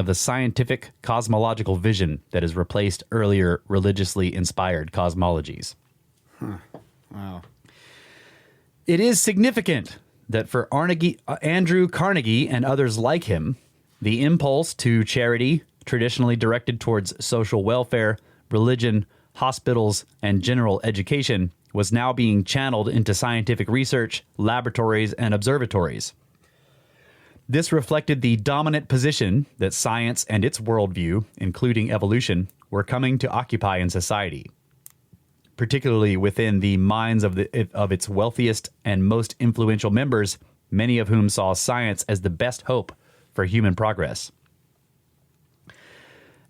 of the scientific cosmological vision that has replaced earlier religiously inspired cosmologies. Wow. It is significant that for Andrew Carnegie and others like him, the impulse to charity, traditionally directed towards social welfare, religion, hospitals, and general education, was now being channeled into scientific research, laboratories, and observatories. This reflected the dominant position that science and its worldview, including evolution, were coming to occupy in society, particularly within the minds of its wealthiest and most influential members, many of whom saw science as the best hope for human progress.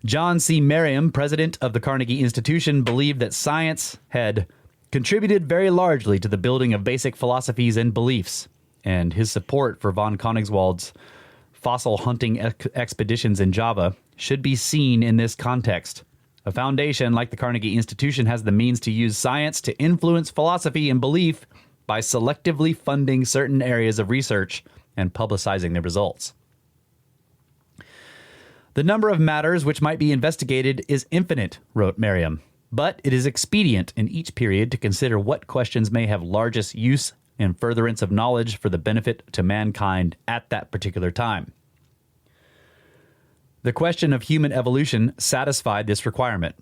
John C. Merriam, president of the Carnegie Institution, believed that science had contributed very largely to the building of basic philosophies and beliefs, and his support for von Koenigswald's fossil hunting expeditions in Java should be seen in this context. A foundation like the Carnegie Institution has the means to use science to influence philosophy and belief by selectively funding certain areas of research and publicizing the results. The number of matters which might be investigated is infinite, wrote Merriam, but it is expedient in each period to consider what questions may have largest use and furtherance of knowledge for the benefit to mankind at that particular time. The question of human evolution satisfied this requirement.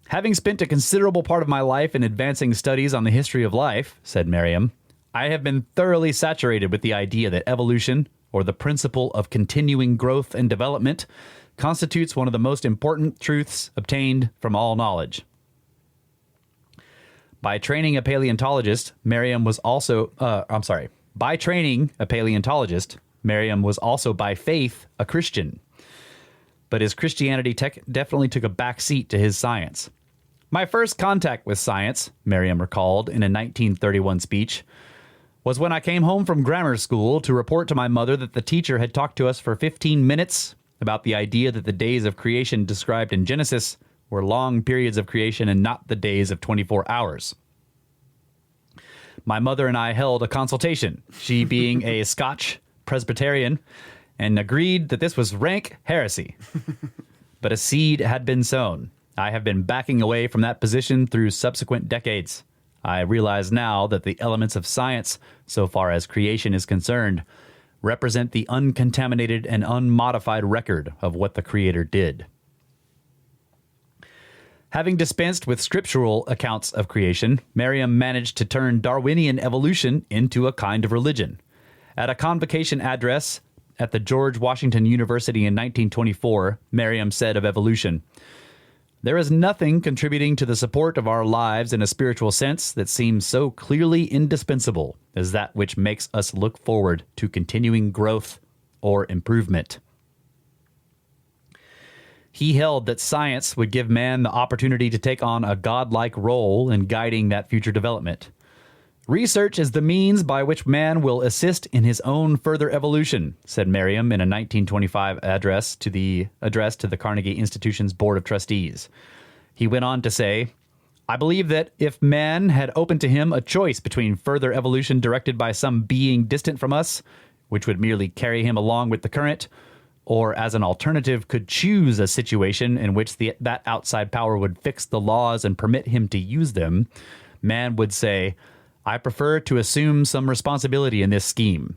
Having spent a considerable part of my life in advancing studies on the history of life, said Merriam, I have been thoroughly saturated with the idea that evolution, or the principle of continuing growth and development, constitutes one of the most important truths obtained from all knowledge. By training a paleontologist, Merriam was also by faith a Christian. But his Christianity definitely took a back seat to his science. My first contact with science, Merriam recalled in a 1931 speech, was when I came home from grammar school to report to my mother that the teacher had talked to us for 15 minutes about the idea that the days of creation described in Genesis were long periods of creation and not the days of 24 hours. My mother and I held a consultation, she being a Scotch Presbyterian, and agreed that this was rank heresy. But a seed had been sown. I have been backing away from that position through subsequent decades. I realize now that the elements of science, so far as creation is concerned, represent the uncontaminated and unmodified record of what the Creator did. Having dispensed with scriptural accounts of creation, Merriam managed to turn Darwinian evolution into a kind of religion. At a convocation address at the George Washington University in 1924, Merriam said of evolution, "There is nothing contributing to the support of our lives in a spiritual sense that seems so clearly indispensable as that which makes us look forward to continuing growth or improvement." He held that science would give man the opportunity to take on a godlike role in guiding that future development. Research is the means by which man will assist in his own further evolution, said Merriam in a 1925 address to the Carnegie Institution's Board of Trustees. He went on to say, "I believe that if man had open to him a choice between further evolution directed by some being distant from us, which would merely carry him along with the current, or as an alternative could choose a situation in which that outside power would fix the laws and permit him to use them, man would say, I prefer to assume some responsibility in this scheme.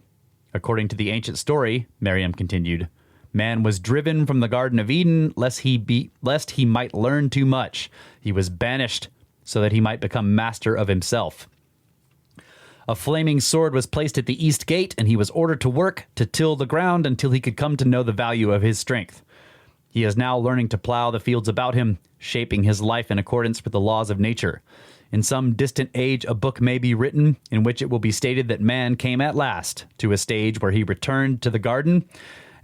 According to the ancient story," Merriam continued, "man was driven from the Garden of Eden lest he might learn too much. He was banished so that he might become master of himself. A flaming sword was placed at the east gate, and he was ordered to work to till the ground until he could come to know the value of his strength. He is now learning to plow the fields about him, shaping his life in accordance with the laws of nature. In some distant age, a book may be written in which it will be stated that man came at last to a stage where he returned to the garden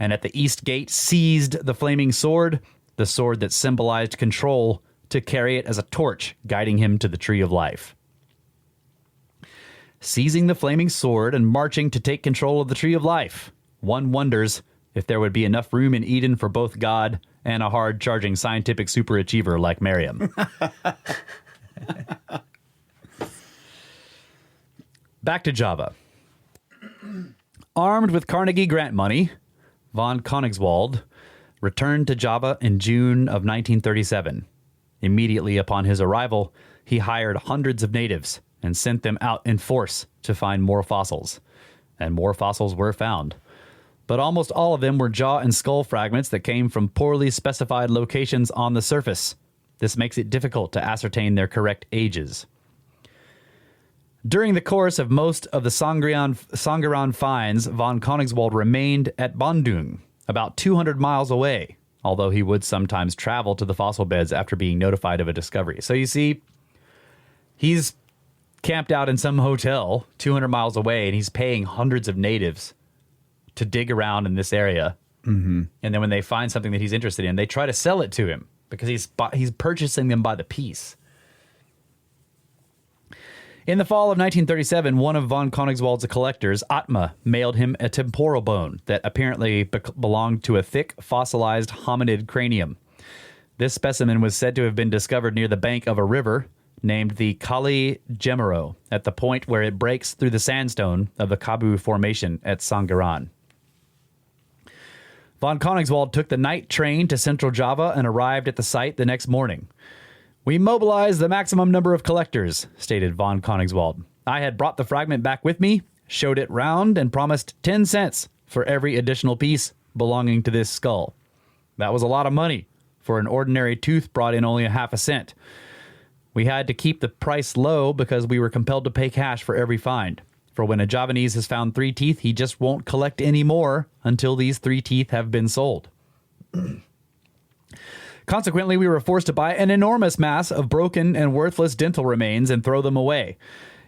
and at the east gate seized the flaming sword, the sword that symbolized control, to carry it as a torch, guiding him to the tree of life. Seizing the flaming sword and marching to take control of the tree of life. One wonders if there would be enough room in Eden for both God and a hard-charging scientific superachiever like Merriam." Back to Java. Armed with Carnegie grant money, von Koenigswald returned to Java in June of 1937. Immediately upon his arrival, he hired hundreds of natives and sent them out in force to find more fossils. And more fossils were found. But almost all of them were jaw and skull fragments that came from poorly specified locations on the surface. This makes it difficult to ascertain their correct ages. During the course of most of the Sangaran finds, von Koenigswald remained at Bandung, about 200 miles away, although he would sometimes travel to the fossil beds after being notified of a discovery. So you see, he's camped out in some hotel 200 miles away, and he's paying hundreds of natives to dig around in this area. Mm-hmm. And then when they find something that he's interested in, they try to sell it to him because he's purchasing them by the piece. In the fall of 1937, one of von Koenigswald's collectors, Atma, mailed him a temporal bone that apparently belonged to a thick, fossilized hominid cranium. This specimen was said to have been discovered near the bank of a river named the Kali Gemero, at the point where it breaks through the sandstone of the Kabu Formation at Sangaran. Von Koenigswald took the night train to central Java and arrived at the site the next morning. "We mobilized the maximum number of collectors," stated von Koenigswald. "I had brought the fragment back with me, showed it round, and promised 10 cents for every additional piece belonging to this skull. That was a lot of money. For an ordinary tooth brought in only a half a cent. We had to keep the price low because we were compelled to pay cash for every find. For when a Javanese has found 3 teeth, he just won't collect any more until these 3 teeth have been sold." Consequently, we were forced to buy an enormous mass of broken and worthless dental remains and throw them away.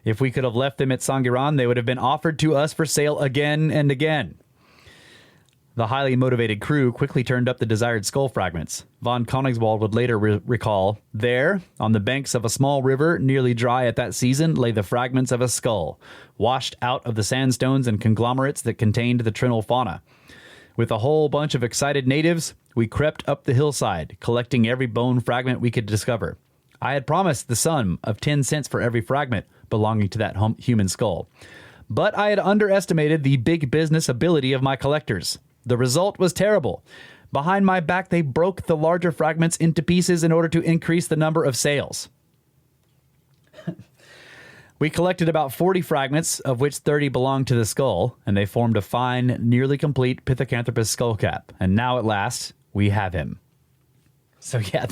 If we could have left them at Sangaran, they would have been offered to us for sale again and again. The highly motivated crew quickly turned up the desired skull fragments. Von Koenigswald would later recall, "There, on the banks of a small river, nearly dry at that season, lay the fragments of a skull, washed out of the sandstones and conglomerates that contained the Trinal fauna. With a whole bunch of excited natives, we crept up the hillside, collecting every bone fragment we could discover. I had promised the sum of 10 cents for every fragment belonging to that human skull. But I had underestimated the big business ability of my collectors. The result was terrible. Behind my back, they broke the larger fragments into pieces in order to increase the number of sales. We collected about 40 fragments, of which 30 belonged to the skull, and they formed a fine, nearly complete Pithecanthropus skull cap. And now at last, we have him." So yeah,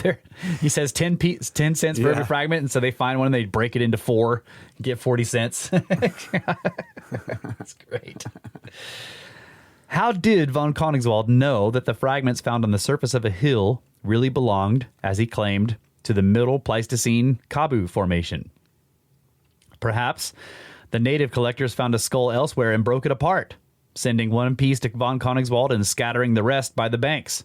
he says 10 cents for every fragment, and so they find one and they break it into 4, get 40 cents. That's great. How did von Koenigswald know that the fragments found on the surface of a hill really belonged, as he claimed, to the Middle Pleistocene Kabu Formation? Perhaps the native collectors found a skull elsewhere and broke it apart, sending one piece to von Koenigswald and scattering the rest by the banks.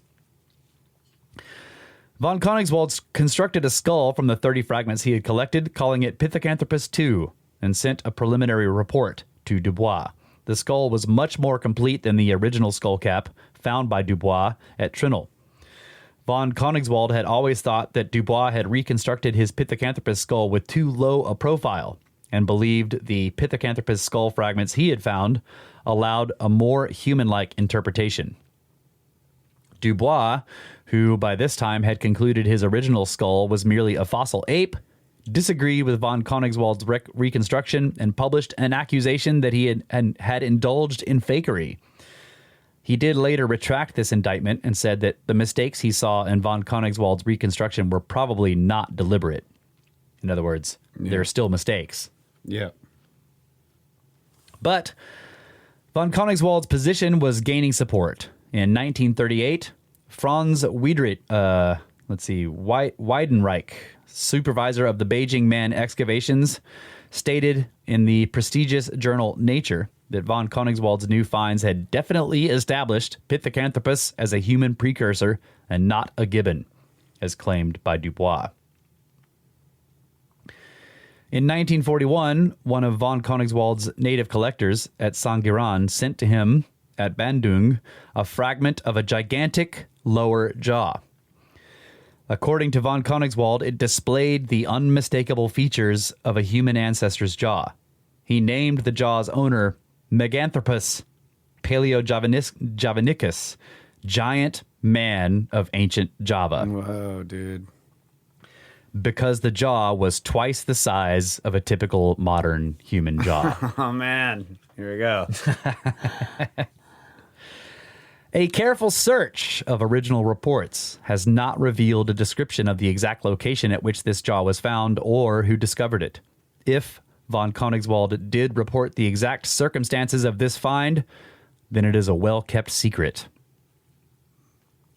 Von Koenigswald constructed a skull from the 30 fragments he had collected, calling it Pithecanthropus II, and sent a preliminary report to Dubois. The skull was much more complete than the original skull cap found by Dubois at Trinal. Von Koenigswald had always thought that Dubois had reconstructed his Pithecanthropus skull with too low a profile, and believed the Pithecanthropus skull fragments he had found allowed a more human-like interpretation. Dubois, who by this time had concluded his original skull was merely a fossil ape, disagreed with von Koenigswald's reconstruction and published an accusation that he had indulged in fakery. He did later retract this indictment and said that the mistakes he saw in von Koenigswald's reconstruction were probably not deliberate. In other words, there are still mistakes. Yeah. But von Koenigswald's position was gaining support. In 1938, Franz Weidenreich, supervisor of the Beijing Man excavations, stated in the prestigious journal Nature that von Koenigswald's new finds had definitely established Pithecanthropus as a human precursor and not a gibbon, as claimed by Dubois. In 1941, one of von Koenigswald's native collectors at Sangaran sent to him at Bandung a fragment of a gigantic lower jaw. According to von Koenigswald, it displayed the unmistakable features of a human ancestor's jaw. He named the jaw's owner Meganthropus paleojavanicus, giant man of ancient Java Whoa, dude. because the jaw was twice the size of a typical modern human jaw. Oh, man. Here we go. A careful search of original reports has not revealed a description of the exact location at which this jaw was found or who discovered it. If von Koenigswald did report the exact circumstances of this find, then it is a well-kept secret.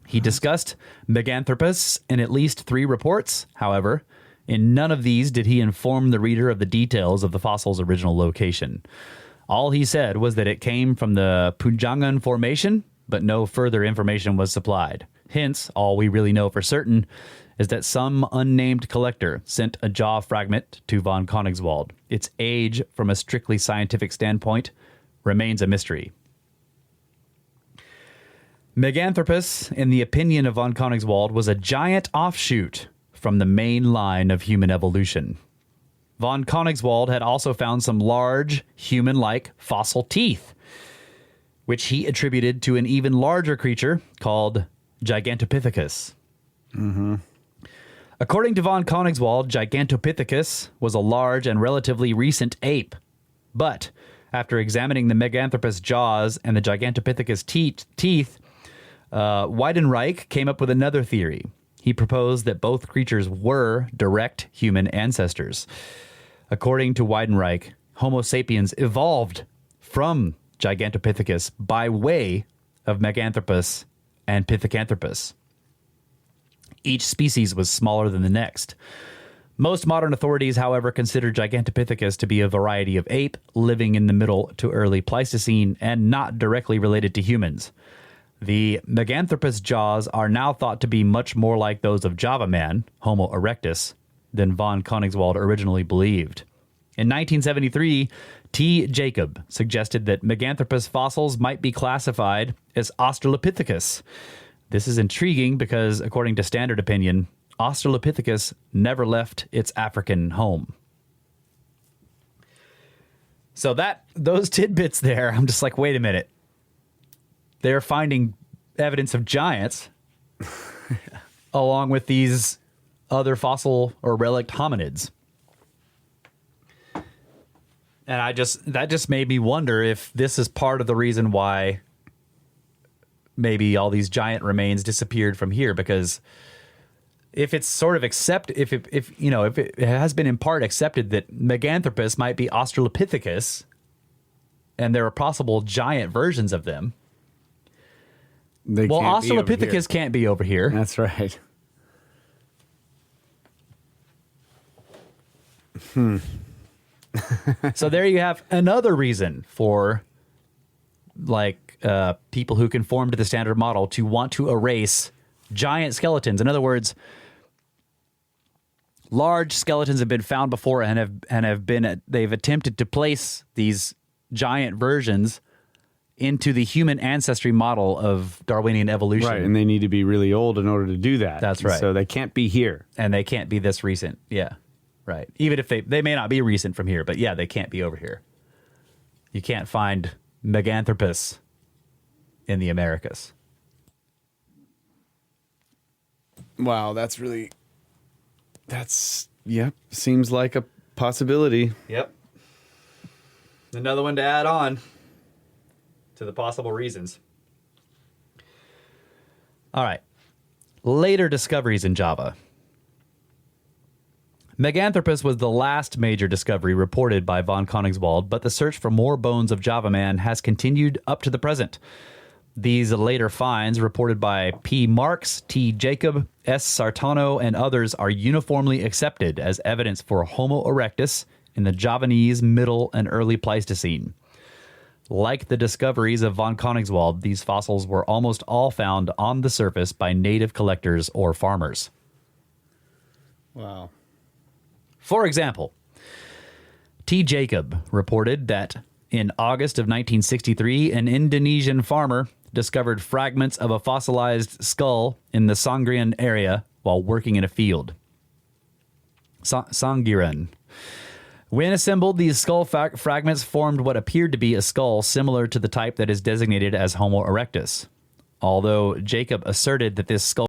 He discussed Meganthropus in at least 3 reports. However, in none of these did he inform the reader of the details of the fossil's original location. All he said was that it came from the Punjangan Formation, but no further information was supplied. Hence, all we really know for certain is that some unnamed collector sent a jaw fragment to von Koenigswald. Its age, from a strictly scientific standpoint, remains a mystery. Meganthropus, in the opinion of von Koenigswald, was a giant offshoot from the main line of human evolution. Von Koenigswald had also found some large, human-like fossil teeth, which he attributed to an even larger creature called Gigantopithecus. According to von Koenigswald, Gigantopithecus was a large and relatively recent ape. But after examining the Meganthropus jaws and the Gigantopithecus teeth, Weidenreich came up with another theory. He proposed that both creatures were direct human ancestors. According to Weidenreich, Homo sapiens evolved from Gigantopithecus by way of Meganthropus and Pithecanthropus. Each species was smaller than the next. Most modern authorities, however, consider Gigantopithecus to be a variety of ape living in the middle to early Pleistocene and not directly related to humans. The Meganthropus jaws are now thought to be much more like those of Java Man, Homo erectus, than von Koenigswald originally believed. In 1973, T. Jacob suggested that Meganthropus fossils might be classified as Australopithecus. This is intriguing because, according to standard opinion, Australopithecus never left its African home. So those tidbits there, I'm just like, wait a minute. They're finding evidence of giants along with these other fossil or relict hominids. And that just made me wonder if this is part of the reason why maybe all these giant remains disappeared from here, because if it's sort of if it has been in part accepted that Meganthropus might be Australopithecus and there are possible giant versions of them, Australopithecus can't be over here. That's right. So there you have another reason for people who conform to the standard model to want to erase giant skeletons. In other words, large skeletons have been found before they've attempted to place these giant versions into the human ancestry model of Darwinian evolution. Right, and they need to be really old in order to do that. That's right. So they can't be here. And they can't be this recent. Yeah, right. Even if they may not be recent from here, but yeah, they can't be over here. You can't find Meganthropus in the Americas. Wow, yep, seems like a possibility. Yep. Another one to add on to the possible reasons. All right. Later discoveries in Java. Meganthropus was the last major discovery reported by von Koenigswald, but the search for more bones of Java Man has continued up to the present. These later finds, reported by P. Marks, T. Jacob, S. Sartano, and others, are uniformly accepted as evidence for Homo erectus in the Javanese Middle and Early Pleistocene. Like the discoveries of von Koenigswald, these fossils were almost all found on the surface by native collectors or farmers. Wow. For example, T. Jacob reported that in August of 1963, an Indonesian farmer discovered fragments of a fossilized skull in the Sangrian area while working in a field. Sangrian. When assembled, these skull fragments formed what appeared to be a skull similar to the type that is designated as Homo erectus. although Jacob asserted that this skull